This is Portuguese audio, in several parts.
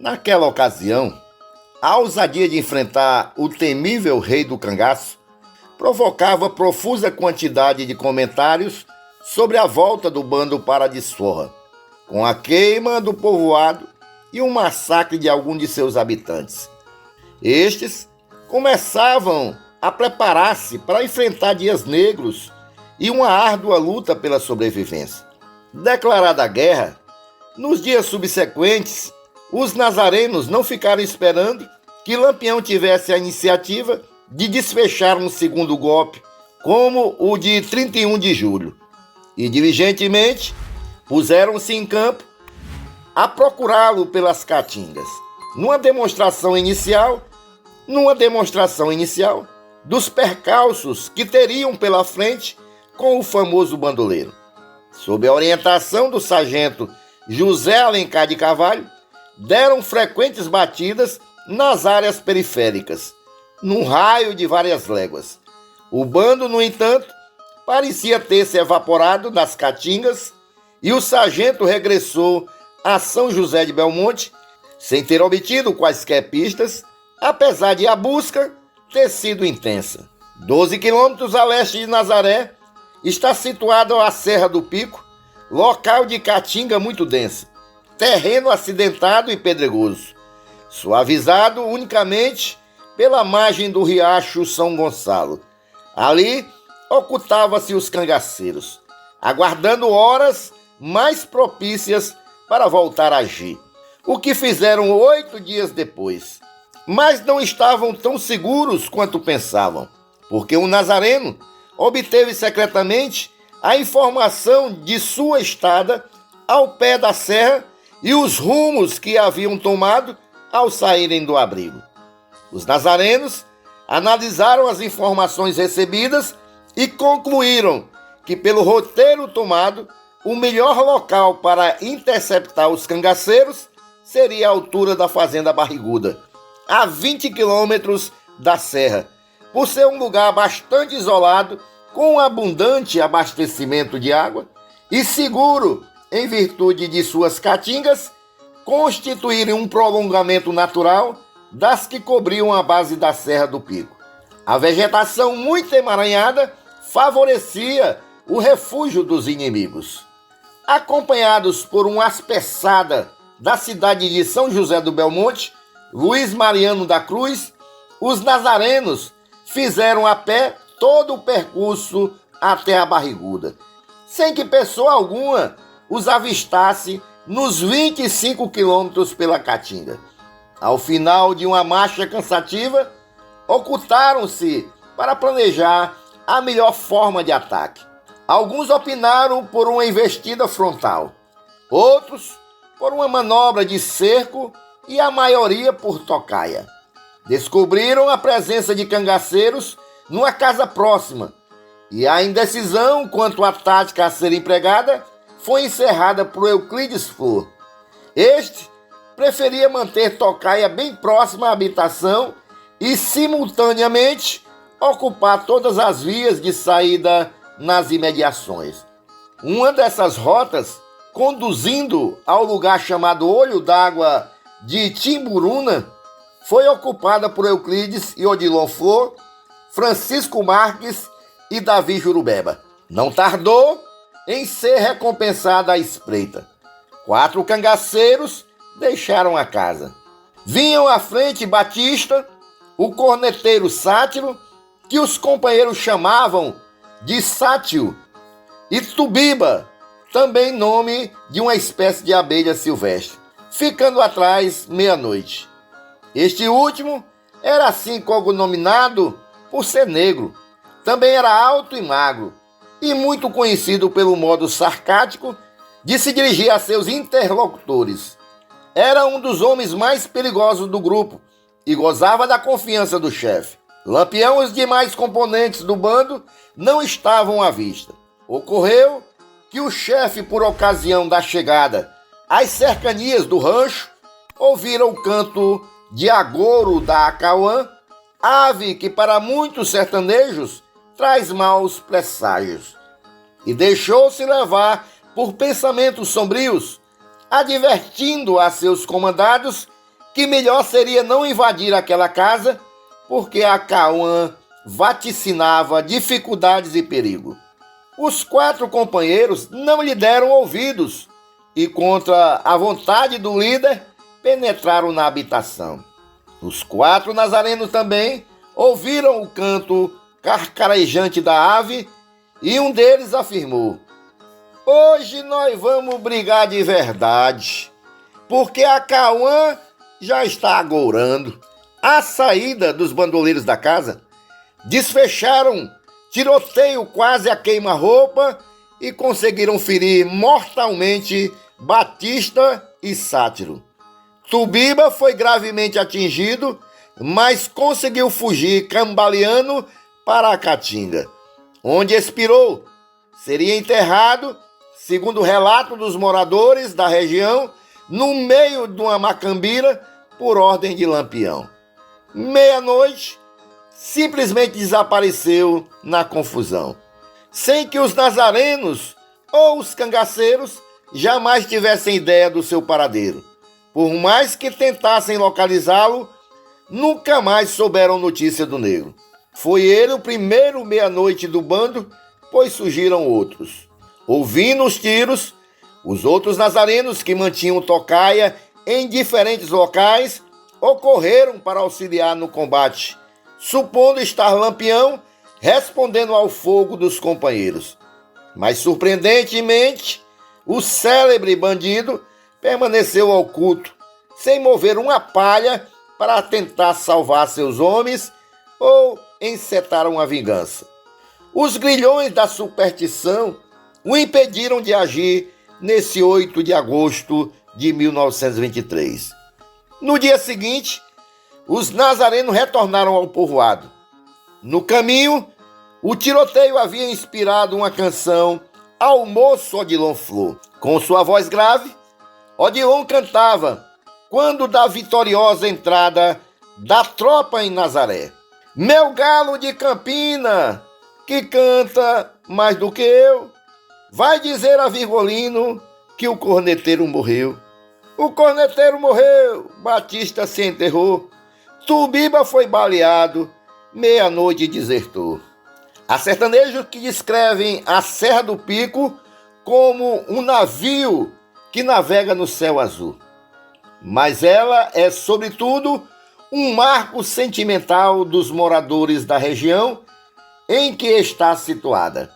Naquela ocasião, a ousadia de enfrentar o temível rei do cangaço provocava profusa quantidade de comentários sobre a volta do bando para a desforra, com a queima do povoado e o massacre de alguns de seus habitantes. Estes começavam a preparar-se para enfrentar dias negros e uma árdua luta pela sobrevivência. Declarada a guerra, nos dias subsequentes, os nazarenos não ficaram esperando que Lampião tivesse a iniciativa de desfechar um segundo golpe, como o de 31 de julho, e diligentemente puseram-se em campo a procurá-lo pelas caatingas, numa demonstração inicial dos percalços que teriam pela frente com o famoso bandoleiro. Sob a orientação do sargento José Alencar de Carvalho, deram frequentes batidas nas áreas periféricas, num raio de várias léguas. O bando, no entanto, parecia ter se evaporado das caatingas e o sargento regressou a São José de Belmonte sem ter obtido quaisquer pistas, apesar de a busca ter sido intensa. 12 quilômetros a leste de Nazaré está situada a Serra do Pico, local de caatinga muito densa, terreno acidentado e pedregoso, suavizado unicamente pela margem do riacho São Gonçalo. Ali ocultavam-se os cangaceiros, aguardando horas mais propícias para voltar a agir, o que fizeram 8 dias depois. Mas não estavam tão seguros quanto pensavam, porque o nazareno obteve secretamente a informação de sua estada ao pé da serra e os rumos que haviam tomado ao saírem do abrigo. Os nazarenos analisaram as informações recebidas e concluíram que, pelo roteiro tomado, o melhor local para interceptar os cangaceiros seria a altura da Fazenda Barriguda, a 20 quilômetros da serra, por ser um lugar bastante isolado, com abundante abastecimento de água e seguro em virtude de suas caatingas constituírem um prolongamento natural das que cobriam a base da Serra do Pico. A vegetação muito emaranhada favorecia o refúgio dos inimigos. Acompanhados por uma aspersada da cidade de São José do Belmonte, Luiz Mariano da Cruz, os nazarenos fizeram a pé todo o percurso até a Barriguda, sem que pessoa alguma os avistasse nos 25 quilômetros pela Caatinga. Ao final de uma marcha cansativa, ocultaram-se para planejar a melhor forma de ataque. Alguns opinaram por uma investida frontal, outros por uma manobra de cerco e a maioria por tocaia. Descobriram a presença de cangaceiros numa casa próxima e a indecisão quanto à tática a ser empregada foi encerrada por Euclides Flor. Este preferia manter tocaia bem próxima à habitação e, simultaneamente, ocupar todas as vias de saída nas imediações. Uma dessas rotas, conduzindo ao lugar chamado Olho d'Água de Timburuna, foi ocupada por Euclides e Odilon Flor, Francisco Marques e Davi Jurubeba. Não tardou em ser recompensada a espreita. 4 cangaceiros deixaram a casa. Vinham à frente Batista, o corneteiro Sátiro, que os companheiros chamavam de Sátio, e Tubiba, também nome de uma espécie de abelha silvestre, ficando atrás meia-noite. Este último era assim cognominado por ser negro. Também era alto e magro, e muito conhecido pelo modo sarcástico de se dirigir a seus interlocutores. Era um dos homens mais perigosos do grupo e gozava da confiança do chefe. Lampião e os demais componentes do bando não estavam à vista. Ocorreu que o chefe, por ocasião da chegada às cercanias do rancho, ouviram o canto de agouro da acauã, ave que para muitos sertanejos traz maus presságios, e deixou-se levar por pensamentos sombrios, advertindo a seus comandados que melhor seria não invadir aquela casa, porque a Cauã vaticinava dificuldades e perigo. Os 4 companheiros não lhe deram ouvidos e, contra a vontade do líder, penetraram na habitação. Os 4 nazarenos também ouviram o canto carcarejante da ave e um deles afirmou: hoje nós vamos brigar de verdade, porque a Cauã já está agourando. À saída dos bandoleiros da casa, desfecharam tiroteio quase a queima-roupa e conseguiram ferir mortalmente Batista e Sátiro. Tubiba foi gravemente atingido, mas conseguiu fugir cambaleando para a Caatinga, onde expirou. Seria enterrado, segundo o relato dos moradores da região, no meio de uma macambira por ordem de Lampião. Meia-noite, simplesmente desapareceu na confusão, sem que os nazarenos ou os cangaceiros jamais tivessem ideia do seu paradeiro. Por mais que tentassem localizá-lo, nunca mais souberam notícia do negro. Foi ele o primeiro meia-noite do bando, pois surgiram outros. Ouvindo os tiros, os outros nazarenos que mantinham tocaia em diferentes locais ocorreram para auxiliar no combate, supondo estar Lampião respondendo ao fogo dos companheiros. Mas, surpreendentemente, o célebre bandido permaneceu oculto, sem mover uma palha para tentar salvar seus homens ou encetar uma vingança. Os grilhões da superstição o impediram de agir nesse 8 de agosto de 1923. No dia seguinte, os nazarenos retornaram ao povoado. No caminho, o tiroteio havia inspirado uma canção ao moço Odilon Flor. Com sua voz grave, Odilon cantava quando da vitoriosa entrada da tropa em Nazaré: meu galo de Campina, que canta mais do que eu, vai dizer a Virgolino que o corneteiro morreu. O corneteiro morreu, Batista se enterrou, Tubiba foi baleado, meia-noite desertou. Há sertanejos que descrevem a Serra do Pico como um navio que navega no céu azul. Mas ela é, sobretudo, um marco sentimental dos moradores da região em que está situada.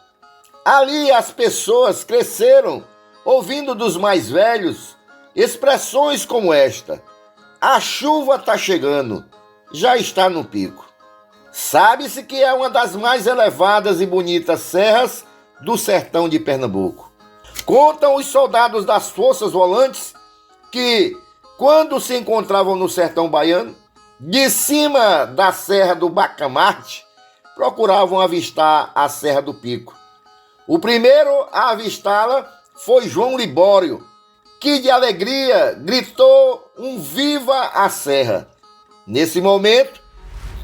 Ali as pessoas cresceram ouvindo dos mais velhos expressões como esta: a chuva está chegando, já está no pico. Sabe-se que é uma das mais elevadas e bonitas serras do sertão de Pernambuco. Contam os soldados das forças volantes que, quando se encontravam no sertão baiano, de cima da Serra do Bacamarte, procuravam avistar a Serra do Pico. O primeiro a avistá-la foi João Libório, que de alegria gritou um viva a serra. Nesse momento,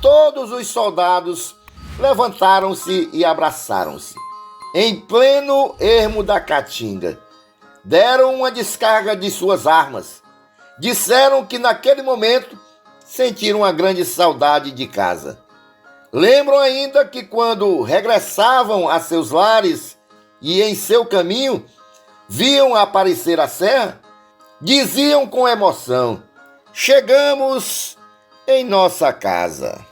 todos os soldados levantaram-se e abraçaram-se. Em pleno ermo da Caatinga, deram uma descarga de suas armas. Disseram que naquele momento sentiram uma grande saudade de casa. Lembram ainda que quando regressavam a seus lares e em seu caminho viam aparecer a serra, diziam com emoção: chegamos em nossa casa.